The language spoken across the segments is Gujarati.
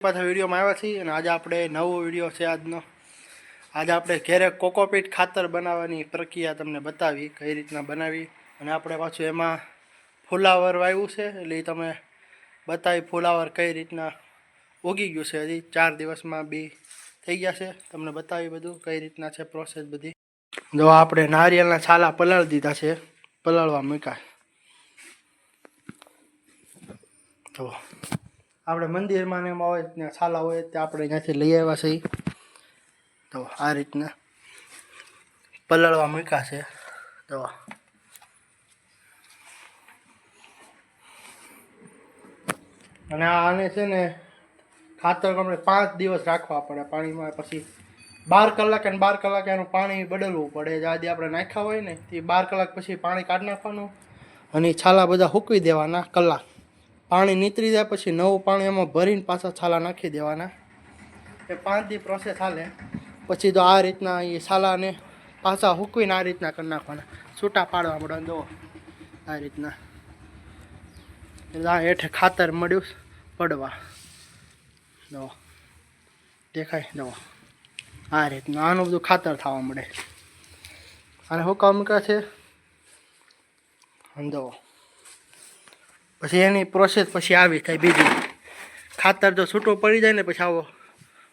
પાછા વિડીયોમાં આવ્યા છીએ અને આજે આપણે નવો વિડીયો છે આજનો. આજે આપણે ઘરે કોકોપીટ ખાતર બનાવવાની પ્રક્રિયા તમને બતાવી કઈ રીતના બનાવી, અને આપણે પાછું એમાં ફુલાવર વાવ્યું છે એટલે એ તમે બતાવી ફુલાવર કઈ રીતના ઉગી ગયું છે. હજી 4 દિવસમાં બી થઈ ગયા છે. તમને બતાવી બધું કઈ રીતના છે પ્રોસેસ બધી. જો આપણે નારિયેળના છાલા પલાળી દીધા છે, પલાળવા મૂક્યા. તો આપણે મંદિરમાં ને એમાં હોય ત્યાં છાલા હોય ત્યાં આપણે ત્યાંથી લઈ આવ્યા છીએ. તો આ રીતના પલાળવા મૂક્યા છે. તો અને આને છે ને ખાતર આપણે 5 દિવસ રાખવા પડે પાણીમાં. પછી 12 કલાક અને 12 કલાક એનું પાણી બદલવું પડે. આજે આપણે નાખ્યા હોય ને તે 12 કલાક પછી પાણી કાઢી નાખવાનું અને છાલા બધા સૂકવી દેવાના કલાક. પાણી નીતરી જાય પછી નવું પાણી એમાં ભરીને પાછા છાલા નાખી દેવાના. એ 5 દી પ્રોસેસ હાલે. પછી તો આ રીતના એ છાલાને પાછા સૂકવીને આ રીતના કરી નાખવાના, છૂટા પાડવા પડે. જો આ રીતના એટલે આ હેઠે ખાતર મળ્યું પડવા. જો દેખાય, જો આ રીતના આનું બધું ખાતર થવા મળે. અને હુકા મૂક્યા છે. જો પછી એની પ્રોસેસ પછી આવી થાય બીજી. ખાતર જો છૂટું પડી જાય ને પછી આવો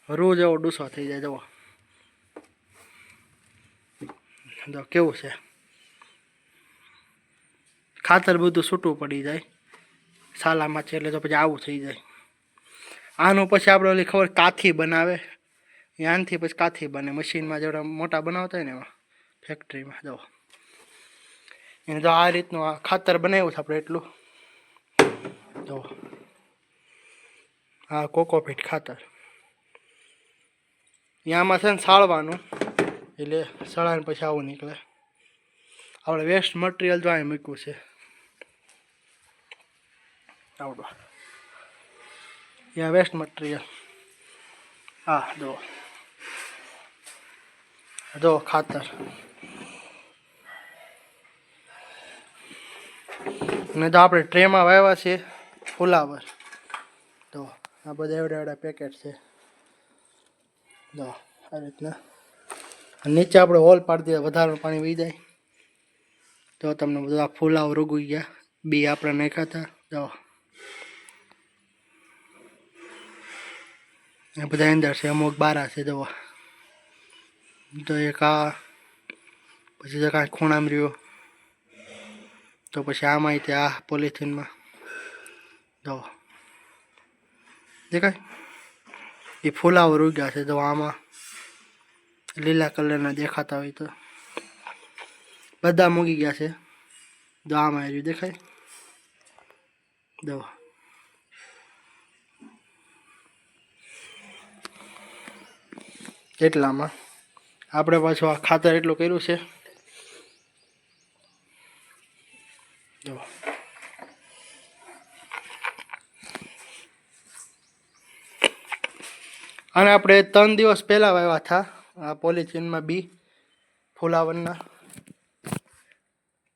રૂ જેવો ડૂસો થઈ જાય. જુઓ જો કેવું છે, ખાતર બધું છૂટું પડી જાય છાલામાં છે એટલે તો પછી આવું થઈ જાય. આનું પછી આપણે ઓલી ખબર કાથી બનાવે, આનથી પછી કાથી બને મશીનમાં જેવડા મોટા બનાવતા હોય ને એમાં ફેક્ટરીમાં. જો એને તો આ રીતનું આ ખાતર બનાવ્યું છે આપણે એટલું. જો આ કોકોપીટ ખાતર આમાં છે ને સાળવાનું, એટલે સળાને પછી આવું નીકળે. આપણે વેસ્ટ મટીરિયલ જો અહીં મૂક્યું છે આવડો, ત્યાં વેસ્ટ મટીરિયલ. હા જો ખાતર. ને તો આપણે ટ્રેમાં વાવ્યા છે ફુલાવર. તો આ બધા એવડા એવડા પેકેટ છે. જો આ રીતના નીચે આપણે હોલ પાડી દઈએ, વધારાનું પાણી વહી જાય. તો તમને બધું આ ફુલાવર ઉગી ગયા. બી આપણે નાખ્યા હતા. જો એ બધા અંદર છે, અમુક બારા છે. જવા તો એક આ પછી જો કાંઈ ખૂણામાં રહ્યો તો પછી આમાં ત્યાં આ પોલિથીનમાં જો દેખાય એ ફુલાવર ઉગ્યા છે. જો આમાં લીલા કલરના દેખાતા હોય તો બધા મૂકી ગયા છે. જો આમાં આવ્યું દેખાય. જો એટલામાં આપણે પાછું આ ખાતર એટલું કર્યું છે. જો અને આપણે 3 દિવસ પહેલાં વાવ્યા હતા આ પોલિથીનમાં બી ફુલાવરના.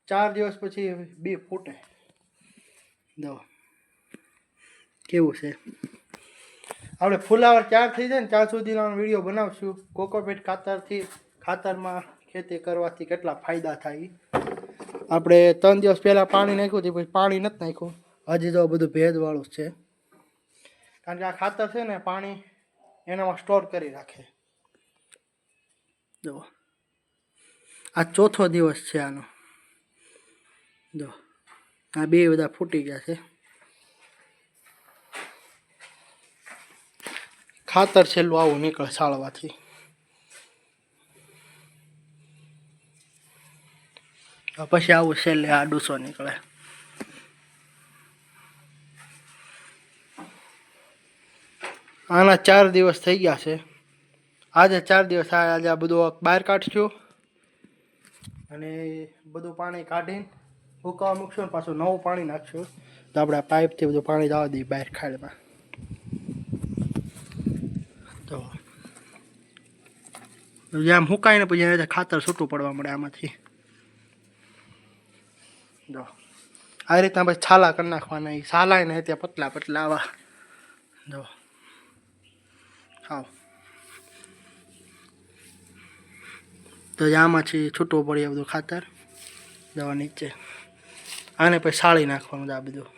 4 દિવસ પછી બી ફૂટે. જો કેવું છે. આપણે ફુલાવર તૈયાર થઈ જાય ને ત્યાં સુધીનો વિડીયો બનાવશું. કોકોપીટ ખાતરમાં ખેતી કરવાથી કેટલા ફાયદા થાય. આપણે 3 દિવસ પહેલાં પાણી નાખ્યું હતું, પછી પાણી નથી નાખ્યું. હજી તો બધું ભેજવાળું છે, કારણ કે આ ખાતર છે ને પાણી એનામાં સ્ટોર કરી રાખે. જો આ 4થો દિવસ છે આનો. જો આ બે બધા ફૂટી ગયા છે. ખાતર છેલ્લું આવું નીકળે સાળવાથી. પછી આવું છેલ્લે આ ડૂસો નીકળે. આના 4 દિવસ થઈ ગયા છે. આજે 4 દિવસ થયા. આજે આ બધું બહાર કાઢશું અને બધું પાણી કાઢીને સુકાવા મૂકશું ને પાછું નવું પાણી નાખશું. તો આપણે આ પાઇપથી બધું પાણી જવા દઈએ બહાર ખાડમાં. તો આમ સુકાય ને પછી એને ખાતર છૂટું પડવા મળે આમાંથી. જો આ રીતના પછી છાલા કરી નાખવાના. એ છાલા ને ત્યાં પતલા પતલા આવા. જો હાવ તો આમાંથી છૂટવું પડે બધું ખાતર દવા નીચે આને પછી સાળી નાખવાનું આ બધું